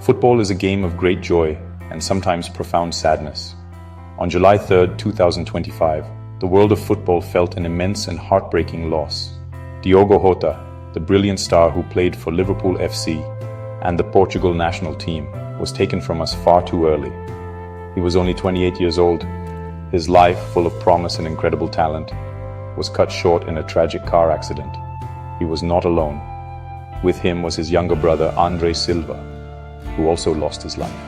Football is a game of great joy and sometimes profound sadness. On July 3, 2025, the world of football felt an immense and heartbreaking loss. Diogo, the brilliant star who played for Liverpool FC and the Portugal national team, was taken from us far too early. He was only 28 years old. His life, full of promise and incredible talent, was cut short in a tragic car accident. He was not alone. With him was his younger brother, André Silva, who also lost his life.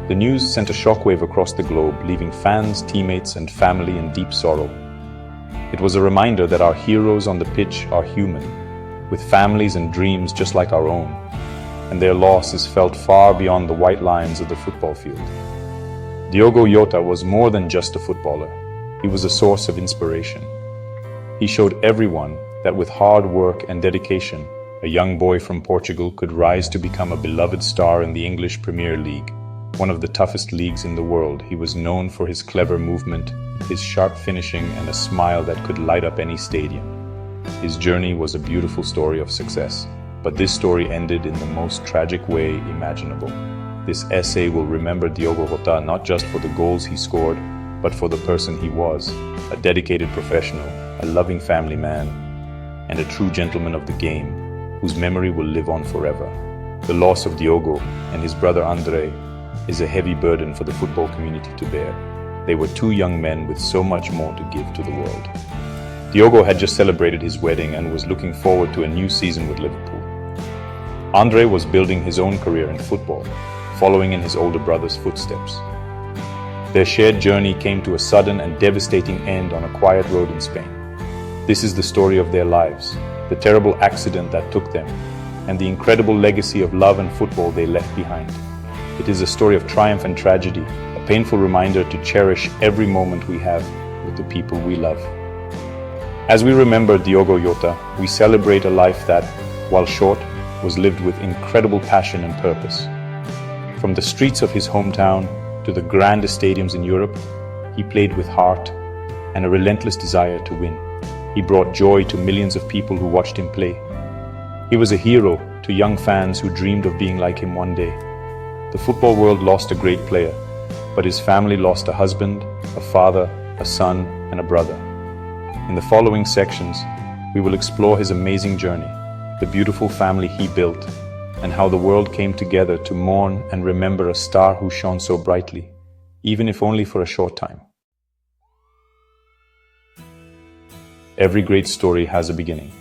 The news sent a shockwave across the globe, leaving fans, teammates, and family in deep sorrow. It was a reminder that our heroes on the pitch are human, with families and dreams just like our own, and their loss is felt far beyond the white lines of the football field. Diego was more than just a footballer. He was a source of inspiration. He showed everyone that with hard work and dedication, a young boy from Portugal could rise to become a beloved star in the English Premier League, one of the toughest leagues in the world. He was known for his clever movement, his sharp finishing, and a smile that could light up any stadium. His journey was a beautiful story of success, but this story ended in the most tragic way imaginable. This essay will remember Diego not just for the goals he scored, but for the person he was, a dedicated professional, a loving family man, and a true gentleman of the game, whose memory will live on forever. The loss of Diogo and his brother André is a heavy burden for the football community to bear. They were two young men with so much more to give to the world. Diogo had just celebrated his wedding and was looking forward to a new season with Liverpool. André was building his own career in football, following in his older brother's footsteps. Their shared journey came to a sudden and devastating end on a quiet road in Spain. This is the story of their lives, the terrible accident that took them, and the incredible legacy of love and football they left behind. It is a story of triumph and tragedy, a painful reminder to cherish every moment we have with the people we love. As we remember Diego, we celebrate a life that, while short, was lived with incredible passion and purpose. From the streets of his hometown to the grandest stadiums in Europe, he played with heart and a relentless desire to win. He brought joy to millions of people who watched him play. He was a hero to young fans who dreamed of being like him one day. The football world lost a great player, but his family lost a husband, a father, a son, and a brother. In the following sections, we will explore his amazing journey, the beautiful family he built, and how the world came together to mourn and remember a star who shone so brightly, even if only for a short time. Every great story has a beginning,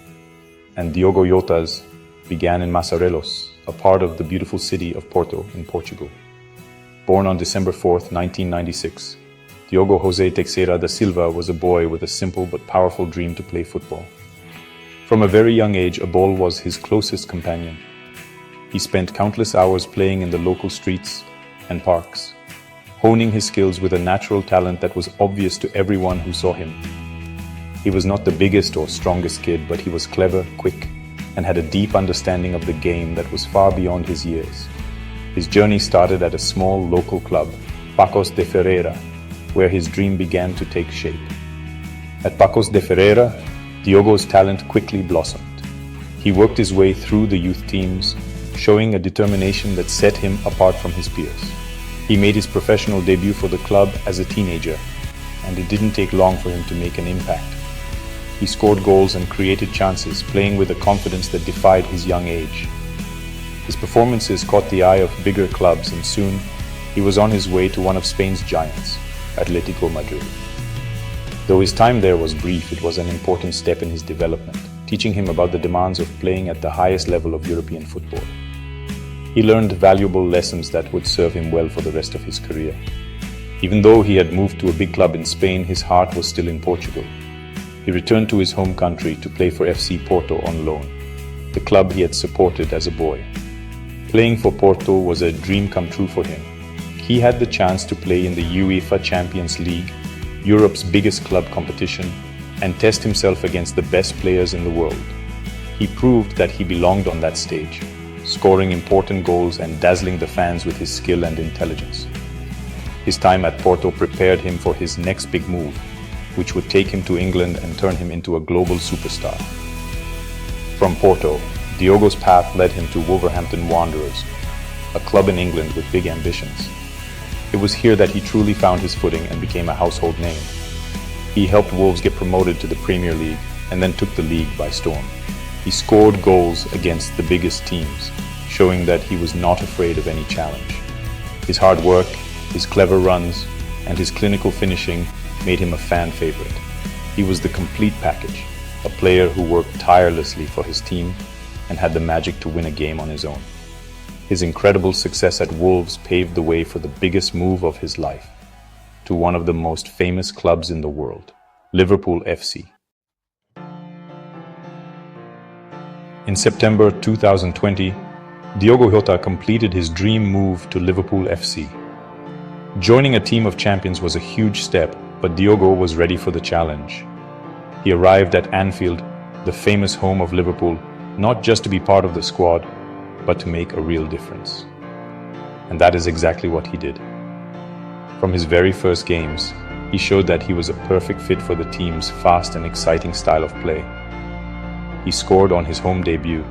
and Diogo's began in Massarelos, a part of the beautiful city of Porto in Portugal. Born on December 4, 1996, Diogo José Teixeira da Silva was a boy with a simple but powerful dream to play football. From a very young age, a ball was his closest companion. He spent countless hours playing in the local streets and parks, honing his skills with a natural talent that was obvious to everyone who saw him. He was not the biggest or strongest kid, but he was clever, quick, and had a deep understanding of the game that was far beyond his years. His journey started at a small local club, Paços de Ferreira, where his dream began to take shape. At Paços de Ferreira, Diogo's talent quickly blossomed. He worked his way through the youth teams, showing a determination that set him apart from his peers. He made his professional debut for the club as a teenager, and it didn't take long for him to make an impact. He scored goals and created chances, playing with a confidence that defied his young age. His performances caught the eye of bigger clubs, and soon he was on his way to one of Spain's giants, Atletico Madrid. Though his time there was brief, it was an important step in his development, teaching him about the demands of playing at the highest level of European football. He learned valuable lessons that would serve him well for the rest of his career. Even though he had moved to a big club in Spain, his heart was still in Portugal. He returned to his home country to play for FC Porto on loan, the club he had supported as a boy. Playing for Porto was a dream come true for him. He had the chance to play in the UEFA Champions League, Europe's biggest club competition, and test himself against the best players in the world. He proved that he belonged on that stage, scoring important goals and dazzling the fans with his skill and intelligence. His time at Porto prepared him for his next big move, which would take him to England and turn him into a global superstar. From Porto, Diogo's path led him to Wolverhampton Wanderers, a club in England with big ambitions. It was here that he truly found his footing and became a household name. He helped Wolves get promoted to the Premier League and then took the league by storm. He scored goals against the biggest teams, showing that he was not afraid of any challenge. His hard work, his clever runs, and his clinical finishing made him a fan favorite. He was the complete package, a player who worked tirelessly for his team and had the magic to win a game on his own. His incredible success at Wolves paved the way for the biggest move of his life, to one of the most famous clubs in the world, Liverpool FC. In September 2020, Diego Jota completed his dream move to Liverpool FC. Joining a team of champions was a huge step, but Diogo was ready for the challenge. He arrived at Anfield, the famous home of Liverpool, not just to be part of the squad, but to make a real difference. And that is exactly what he did. From his very first games, he showed that he was a perfect fit for the team's fast and exciting style of play. He scored on his home debut,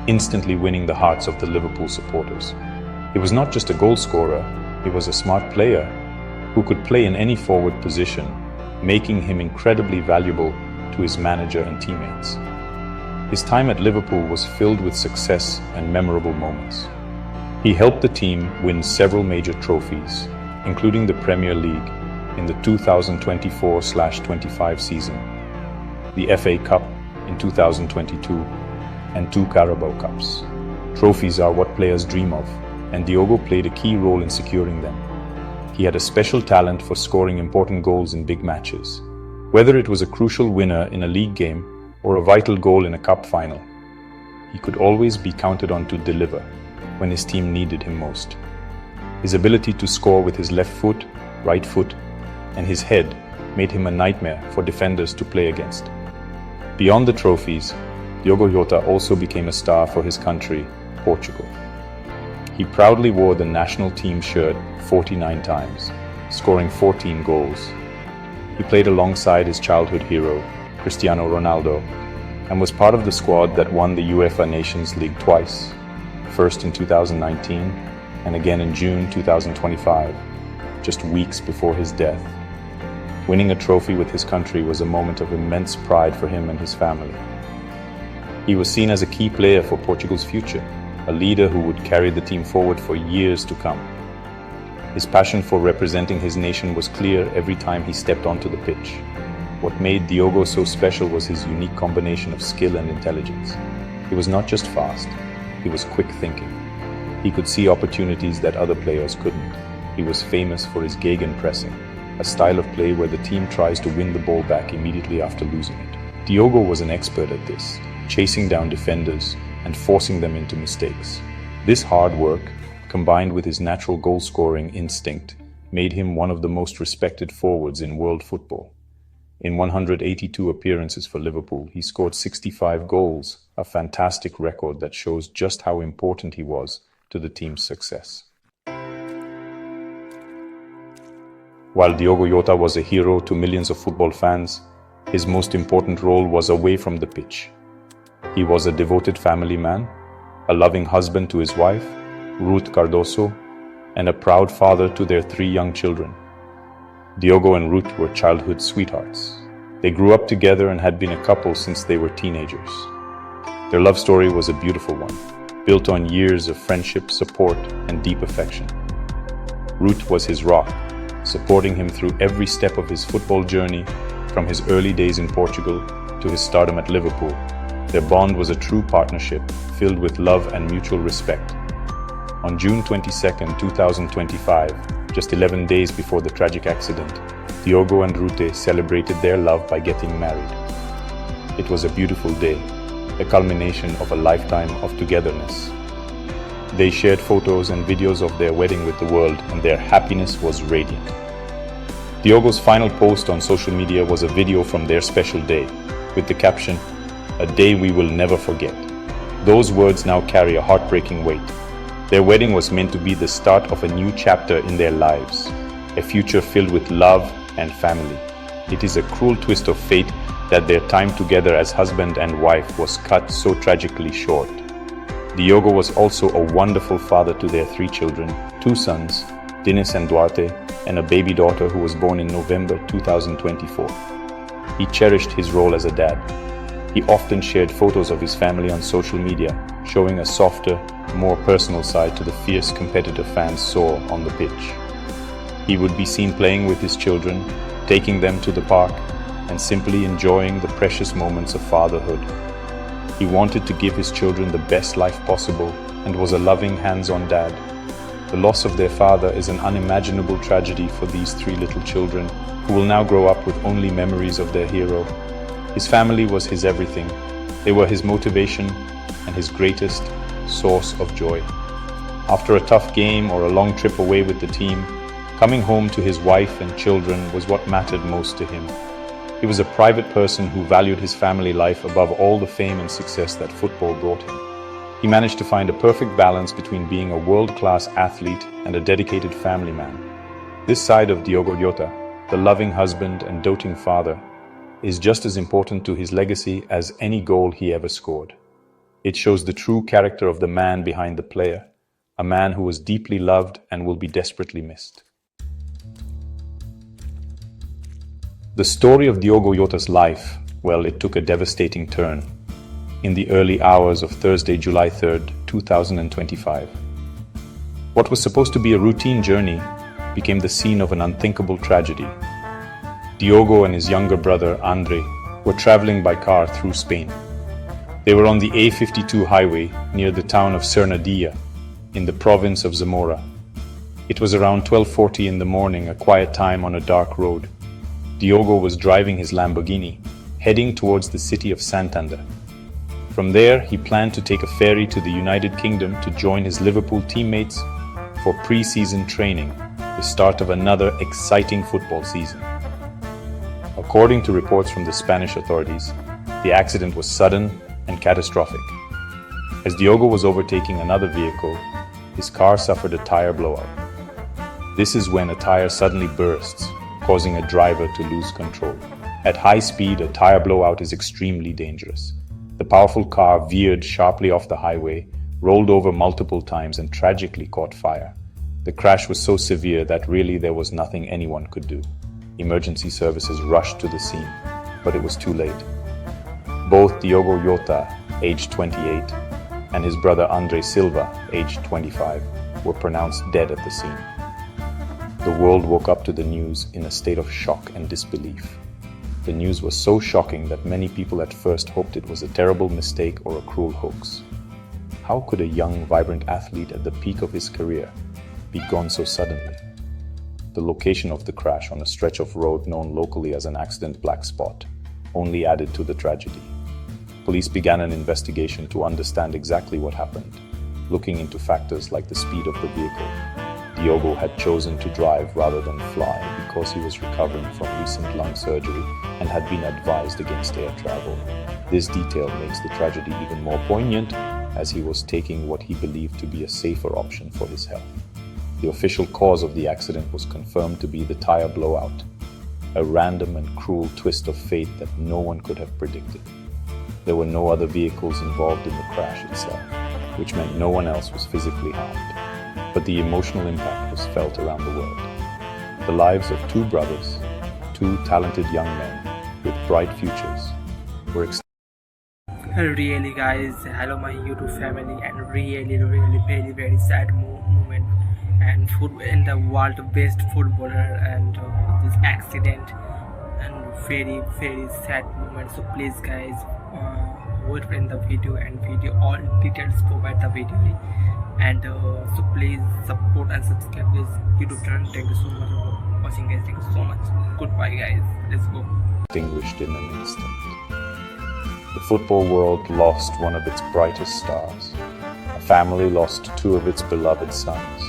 instantly winning the hearts of the Liverpool supporters. He was not just a goal scorer, he was a smart player who could play in any forward position, making him incredibly valuable to his manager and teammates. His time at Liverpool was filled with success and memorable moments. He helped the team win several major trophies, including the Premier League in the 2024/25 season, the FA Cup in 2022, and 2 Carabao Cups. Trophies are what players dream of, and Diogo played a key role in securing them. He had a special talent for scoring important goals in big matches, whether it was a crucial winner in a league game or a vital goal in a cup final. He could always be counted on to deliver when his team needed him most. His ability to score with his left foot, right foot, and his head made him a nightmare for defenders to play against. Beyond the trophies, Diogo Jota also became a star for his country, Portugal. He proudly wore the national team shirt 49 times, scoring 14 goals. He played alongside his childhood hero, Cristiano Ronaldo, and was part of the squad that won the UEFA Nations League twice, first in 2019 and again in June 2025, just weeks before his death. Winning a trophy with his country was a moment of immense pride for him and his family. He was seen as a key player for Portugal's future, a leader who would carry the team forward for years to come. His passion for representing his nation was clear every time he stepped onto the pitch. What made Diogo so special was his unique combination of skill and intelligence. He was not just fast, he was quick thinking. He could see opportunities that other players couldn't. He was famous for his gegenpressing, a style of play where the team tries to win the ball back immediately after losing it. Diogo was an expert at this, chasing down defenders and forcing them into mistakes. This hard work, combined with his natural goal-scoring instinct, made him one of the most respected forwards in world football. In 182 appearances for Liverpool, he scored 65 goals, a fantastic record that shows just how important he was to the team's success. While Diogo Jota was a hero to millions of football fans, his most important role was away from the pitch. He was a devoted family man, a loving husband to his wife, Rute Cardoso, and a proud father to their 3 young children. Diogo and Rute were childhood sweethearts. They grew up together and had been a couple since they were teenagers. Their love story was a beautiful one, built on years of friendship, support, and deep affection. Rute was his rock, supporting him through every step of his football journey, from his early days in Portugal to his stardom at Liverpool. Their bond was a true partnership, filled with love and mutual respect. On June 22, 2025, just 11 days before the tragic accident, Diogo and Rute celebrated their love by getting married. It was a beautiful day, a culmination of a lifetime of togetherness. They shared photos and videos of their wedding with the world, and their happiness was radiant. Diogo's final post on social media was a video from their special day, with the caption, "A day we will never forget." Those words now carry a heartbreaking weight. Their wedding was meant to be the start of a new chapter in their lives, a future filled with love and family. It is a cruel twist of fate that their time together as husband and wife was cut so tragically short. Diogo was also a wonderful father to their 3 children, 2 sons, Dennis and Duarte, and a baby daughter who was born in November 2024. He cherished his role as a dad. He often shared photos of his family on social media, showing a softer, more personal side to the fierce competitor fans saw on the pitch. He would be seen playing with his children, taking them to the park, and simply enjoying the precious moments of fatherhood. He wanted to give his children the best life possible and was a loving, hands-on dad. The loss of their father is an unimaginable tragedy for these 3 little children who will now grow up with only memories of their hero. His family was his everything. They were his motivation and his greatest source of joy. After a tough game or a long trip away with the team, coming home to his wife and children was what mattered most to him. He was a private person who valued his family life above all the fame and success that football brought him. He managed to find a perfect balance between being a world-class athlete and a dedicated family man. This side of diego.jota, the loving husband and doting father, is just as important to his legacy as any goal he ever scored. It shows the true character of the man behind the player, a man who was deeply loved and will be desperately missed. The story of Diogo.jota's life, well, it took a devastating turn in the early hours of Thursday, July 3rd, 2025. What was supposed to be a routine journey became the scene of an unthinkable tragedy. Diogo and his younger brother, André, were traveling by car through Spain. They were on the A52 highway near the town of Cernadilla, in the province of Zamora. It was around 12:40 in the morning, a quiet time on a dark road. Diogo was driving his Lamborghini, heading towards the city of Santander. From there, he planned to take a ferry to the United Kingdom to join his Liverpool teammates for pre-season training, the start of another exciting football season. According to reports from the Spanish authorities, the accident was sudden and catastrophic. As Diogo was overtaking another vehicle, his car suffered a tire blowout. This is when a tire suddenly bursts, causing a driver to lose control. At high speed, a tire blowout is extremely dangerous. The powerful car veered sharply off the highway, rolled over multiple times, and tragically caught fire. The crash was so severe that really there was nothing anyone could do. Emergency services rushed to the scene, but it was too late. Both Diego.jota, aged 28, and his brother André Silva, aged 25, were pronounced dead at the scene. The world woke up to the news in a state of shock and disbelief. The news was so shocking that many people at first hoped it was a terrible mistake or a cruel hoax. How could a young, vibrant athlete at the peak of his career be gone so suddenly? The location of the crash on a stretch of road known locally as an accident black spot only added to the tragedy. Police began an investigation to understand exactly what happened, looking into factors like the speed of the vehicle. Diogo had chosen to drive rather than fly because he was recovering from recent lung surgery and had been advised against air travel. This detail makes the tragedy even more poignant, as he was taking what he believed to be a safer option for his health. The official cause of the accident was confirmed to be the tire blowout, a random and cruel twist of fate that no one could have predicted. There were no other vehicles involved in the crash itself, which meant no one else was physically harmed. But the emotional impact was felt around the world. The lives of 2 brothers, 2 talented young men with bright futures, were Really guys, hello my YouTube family, and really very sad moment and food in the world best footballer, and this accident and very sad moment. So please guys, wait in the video and video all details provide the video, and so please support and subscribe this YouTube channel. Thank you so much for watching guys. Thank you so much. Goodbye guys, let's go. Extinguished in an instant. The football world lost one of its brightest stars. A family lost 2 of its beloved sons.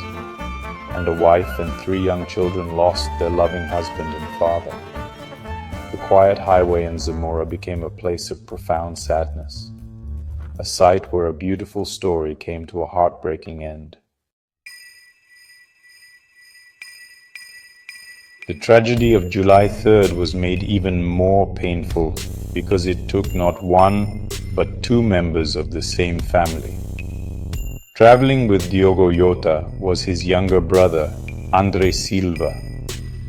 And a wife and 3 young children lost their loving husband and father. The quiet highway in Zamora became a place of profound sadness, a site where a beautiful story came to a heartbreaking end. The tragedy of July 3rd was made even more painful because it took not 1 but 2 members of the same family. Traveling with Diego.jota was his younger brother, André Silva.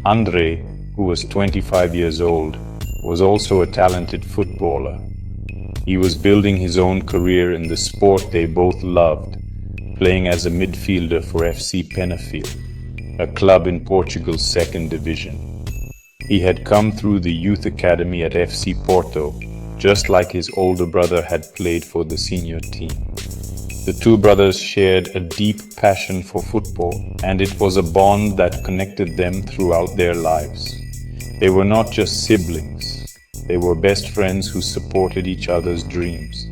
André, who was 25 years old, was also a talented footballer. He was building his own career in the sport they both loved, playing as a midfielder for FC Penafiel, a club in Portugal's second division. He had come through the youth academy at FC Porto, just like his older brother had played for the senior team. The two brothers shared a deep passion for football, and it was a bond that connected them throughout their lives. They were not just siblings, they were best friends who supported each other's dreams.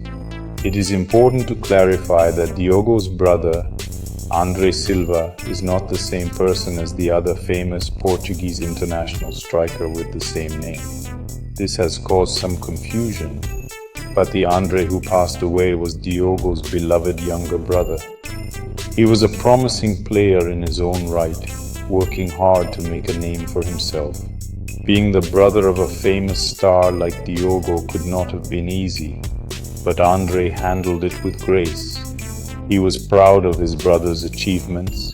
It is important to clarify that Diogo's brother, André Silva, is not the same person as the other famous Portuguese international striker with the same name. This has caused some confusion, but the André who passed away was Diogo's beloved younger brother. He was a promising player in his own right, working hard to make a name for himself. Being the brother of a famous star like Diogo could not have been easy, but André handled it with grace. He was proud of his brother's achievements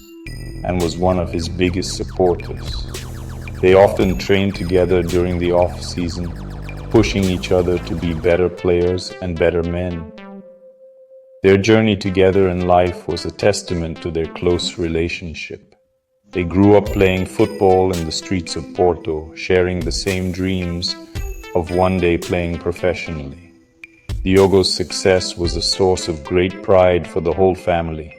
and was one of his biggest supporters. They often trained together during the off-season, pushing each other to be better players and better men. Their journey together in life was a testament to their close relationship. They grew up playing football in the streets of Porto, sharing the same dreams of one day playing professionally. Diogo's success was a source of great pride for the whole family,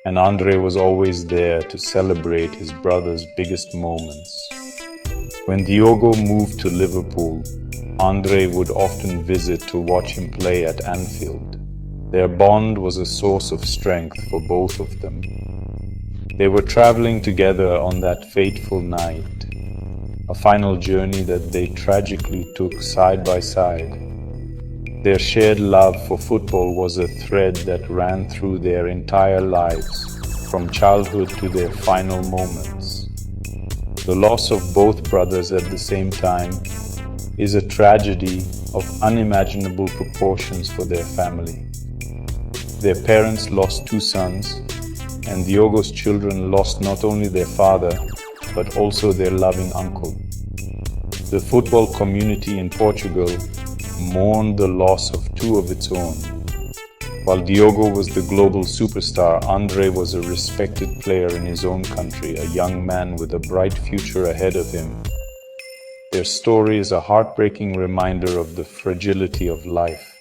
and André was always there to celebrate his brother's biggest moments. When Diogo moved to Liverpool, André would often visit to watch him play at Anfield. Their bond was a source of strength for both of them. They were traveling together on that fateful night, a final journey that they tragically took side by side. Their shared love for football was a thread that ran through their entire lives, from childhood to their final moments. The loss of both brothers at the same time is a tragedy of unimaginable proportions for their family. Their parents lost two sons, and Diogo's children lost not only their father, but also their loving uncle. The football community in Portugal mourned the loss of two of its own. While Diogo was the global superstar, André was a respected player in his own country, a young man with a bright future ahead of him. Their story is a heartbreaking reminder of the fragility of life.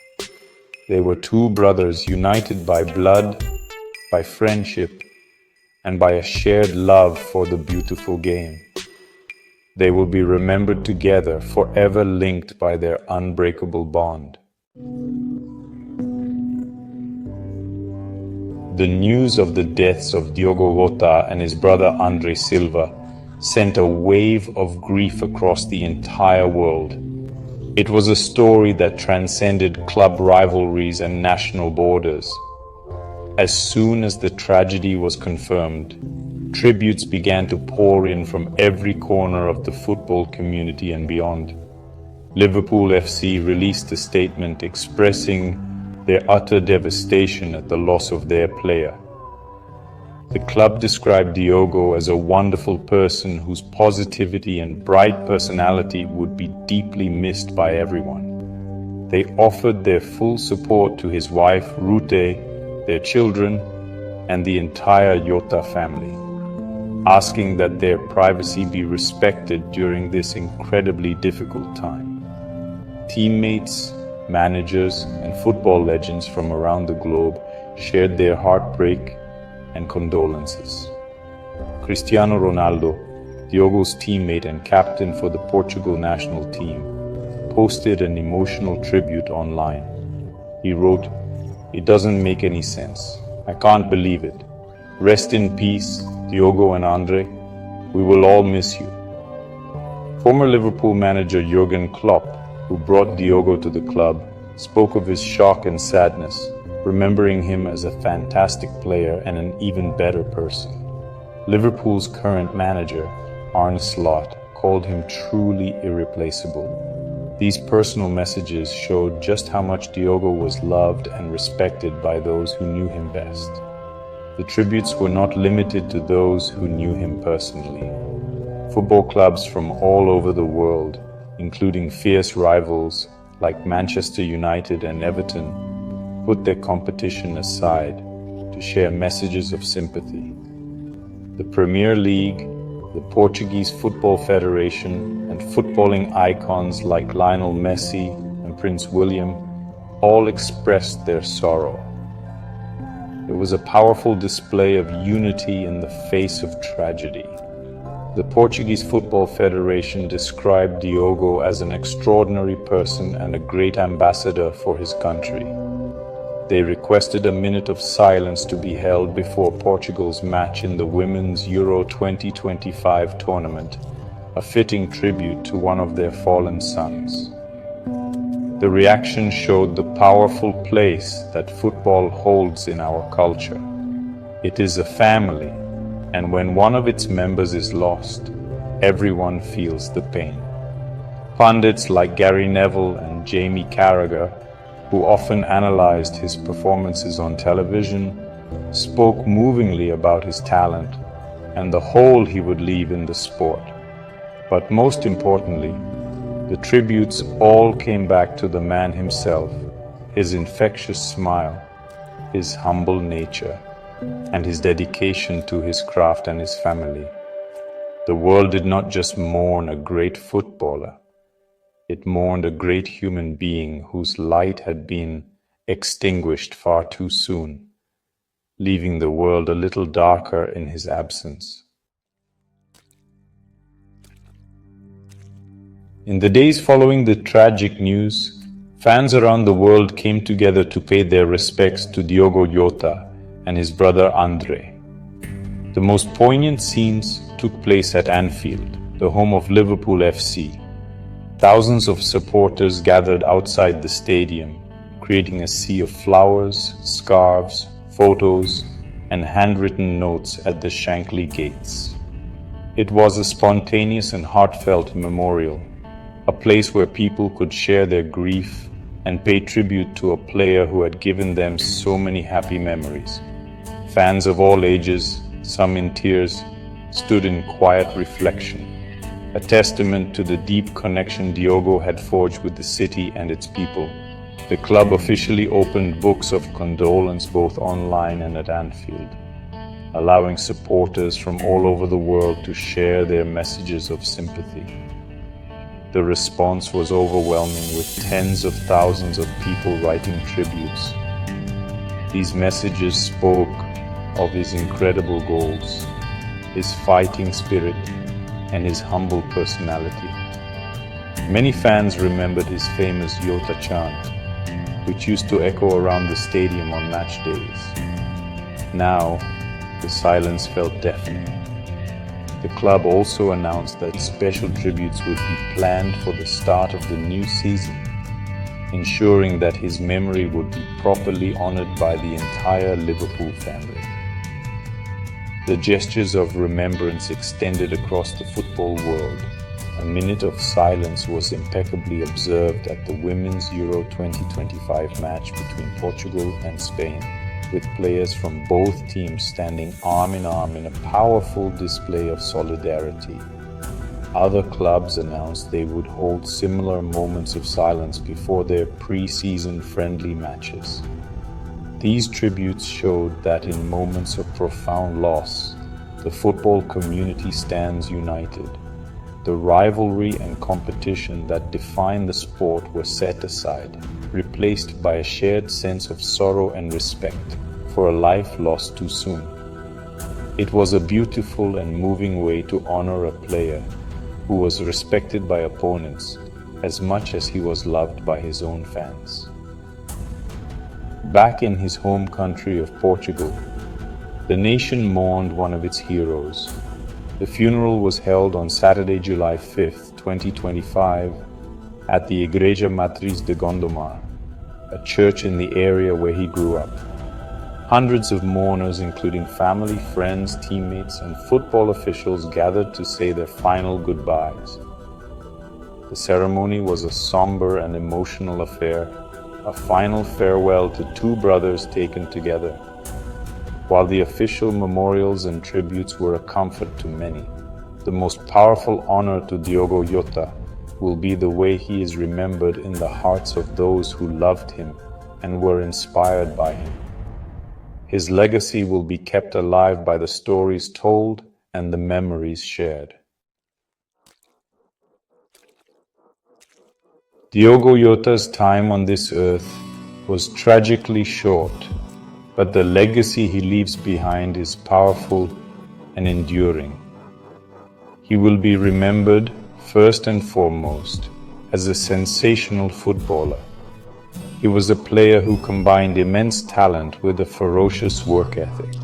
They were two brothers united by blood, by friendship, and by a shared love for the beautiful game. They will be remembered together, forever linked by their unbreakable bond. The news of the deaths of Diego.jota and his brother André Silva sent a wave of grief across the entire world. It was a story that transcended club rivalries and national borders. As soon as the tragedy was confirmed, tributes began to pour in from every corner of the football community and beyond. Liverpool FC released a statement expressing their utter devastation at the loss of their player. The club described Diogo as a wonderful person whose positivity and bright personality would be deeply missed by everyone. They offered their full support to his wife, Rute, their children, and the entire Jota family, asking that their privacy be respected during this incredibly difficult time. Teammates, managers, and football legends from around the globe shared their heartbreak and condolences. Cristiano Ronaldo, Diogo's teammate and captain for the Portugal national team, posted an emotional tribute online. He wrote, "It doesn't make any sense. I can't believe it. Rest in peace, Diogo and André. We will all miss you." Former Liverpool manager Jurgen Klopp, who brought Diogo to the club, spoke of his shock and sadness, remembering him as a fantastic player and an even better person. Liverpool's current manager, Arne Slot, called him truly irreplaceable. These personal messages showed just how much Diogo was loved and respected by those who knew him best. The tributes were not limited to those who knew him personally. Football clubs from all over the world, including fierce rivals like Manchester United and Everton, put their competition aside to share messages of sympathy. The Premier League, the Portuguese Football Federation, and footballing icons like Lionel Messi and Prince William all expressed their sorrow. It was a powerful display of unity in the face of tragedy. The Portuguese Football Federation described Diogo as an extraordinary person and a great ambassador for his country. They requested a minute of silence to be held before Portugal's match in the Women's Euro 2025 tournament, a fitting tribute to one of their fallen sons. The reaction showed the powerful place that football holds in our culture. It is a family, and when one of its members is lost, everyone feels the pain. Pundits like Gary Neville and Jamie Carragher, who often analyzed his performances on television, spoke movingly about his talent and the hole he would leave in the sport. But most importantly, the tributes all came back to the man himself, his infectious smile, his humble nature, and his dedication to his craft and his family. The world did not just mourn a great footballer, it mourned a great human being whose light had been extinguished far too soon, leaving the world a little darker in his absence. In the days following the tragic news, fans around the world came together to pay their respects to Diego.jota and his brother André. The most poignant scenes took place at Anfield, the home of Liverpool FC. Thousands of supporters gathered outside the stadium, creating a sea of flowers, scarves, photos, and handwritten notes at the Shankly gates. It was a spontaneous and heartfelt memorial, a place where people could share their grief and pay tribute to a player who had given them so many happy memories. Fans of all ages, some in tears, stood in quiet reflection, a testament to the deep connection Diogo had forged with the city and its people. The club officially opened books of condolence both online and at Anfield, allowing supporters from all over the world to share their messages of sympathy. The response was overwhelming, with tens of thousands of people writing tributes. These messages spoke of his incredible goals, his fighting spirit, and his humble personality. Many fans remembered his famous Jota chant, which used to echo around the stadium on match days. Now, the silence felt deafening. The club also announced that special tributes would be planned for the start of the new season, ensuring that his memory would be properly honored by the entire Liverpool family. The gestures of remembrance extended across the football world. A minute of silence was impeccably observed at the Women's Euro 2025 match between Portugal and Spain, with players from both teams standing arm in arm in a powerful display of solidarity. Other clubs announced they would hold similar moments of silence before their pre-season friendly matches. These tributes showed that in moments of profound loss, the football community stands united. The rivalry and competition that define the sport were set aside, replaced by a shared sense of sorrow and respect for a life lost too soon. It was a beautiful and moving way to honor a player who was respected by opponents as much as he was loved by his own fans. Back in his home country of Portugal, the nation mourned one of its heroes. The funeral was held on Saturday, July 5, 2025, at the Igreja Matriz de Gondomar, a church in the area where he grew up. Hundreds of mourners, including family, friends, teammates, and football officials, gathered to say their final goodbyes. The ceremony was a somber and emotional affair, a final farewell to two brothers taken together. While the official memorials and tributes were a comfort to many, the most powerful honor to Diego.jota will be the way he is remembered in the hearts of those who loved him and were inspired by him. His legacy will be kept alive by the stories told and the memories shared. Diego.jota's time on this earth was tragically short, but the legacy he leaves behind is powerful and enduring. He will be remembered first and foremost as a sensational footballer. He was a player who combined immense talent with a ferocious work ethic.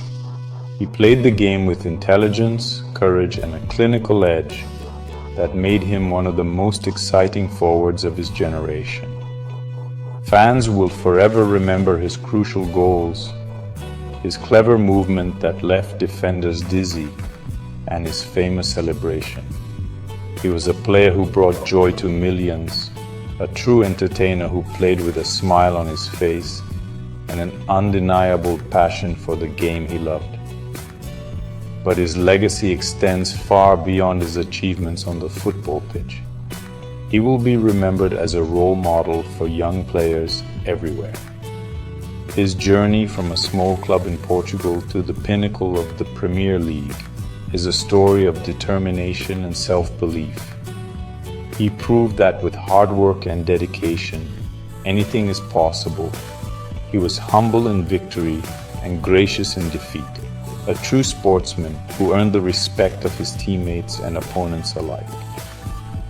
He played the game with intelligence, courage, and a clinical edge that made him one of the most exciting forwards of his generation. Fans will forever remember his crucial goals, his clever movement that left defenders dizzy, and his famous celebration. He was a player who brought joy to millions, a true entertainer who played with a smile on his face and an undeniable passion for the game he loved. But his legacy extends far beyond his achievements on the football pitch. He will be remembered as a role model for young players everywhere. His journey from a small club in Portugal to the pinnacle of the Premier League is a story of determination and self-belief. He proved that with hard work and dedication, anything is possible. He was humble in victory and gracious in defeat, a true sportsman who earned the respect of his teammates and opponents alike.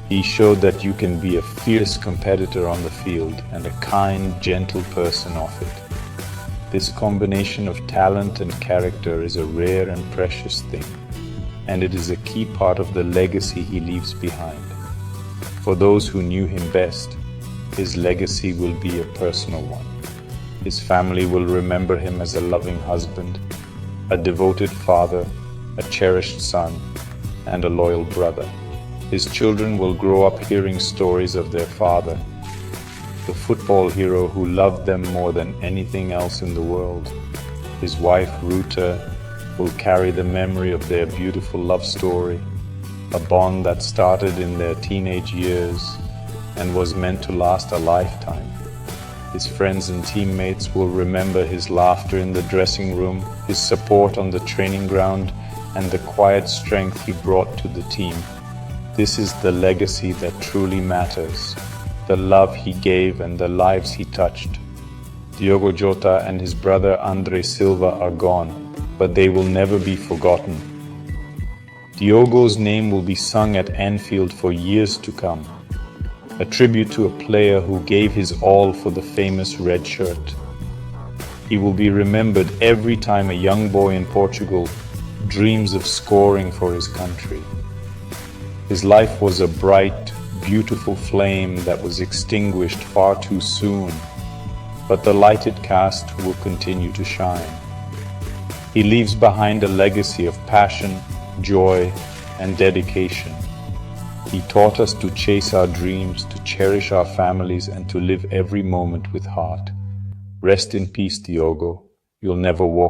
He showed that you can be a fierce competitor on the field and a kind, gentle person off it. This combination of talent and character is a rare and precious thing, and it is a key part of the legacy he leaves behind. For those who knew him best, his legacy will be a personal one. His family will remember him as a loving husband, a devoted father, a cherished son, and a loyal brother. His children will grow up hearing stories of their father, the football hero who loved them more than anything else in the world. His wife, Rute, will carry the memory of their beautiful love story, a bond that started in their teenage years and was meant to last a lifetime. His friends and teammates will remember his laughter in the dressing room, his support on the training ground, and the quiet strength he brought to the team. This is the legacy that truly matters, the love he gave and the lives he touched. Diego.jota and his brother André Silva are gone, but they will never be forgotten. Diogo's name will be sung at Anfield for years to come, a tribute to a player who gave his all for the famous red shirt. He will be remembered every time a young boy in Portugal dreams of scoring for his country. His life was a bright, beautiful flame that was extinguished far too soon, but the lighted cast will continue to shine. He leaves behind a legacy of passion, joy, and dedication. He taught us to chase our dreams, to cherish our families, and to live every moment with heart. Rest in peace, Diogo. You'll never walk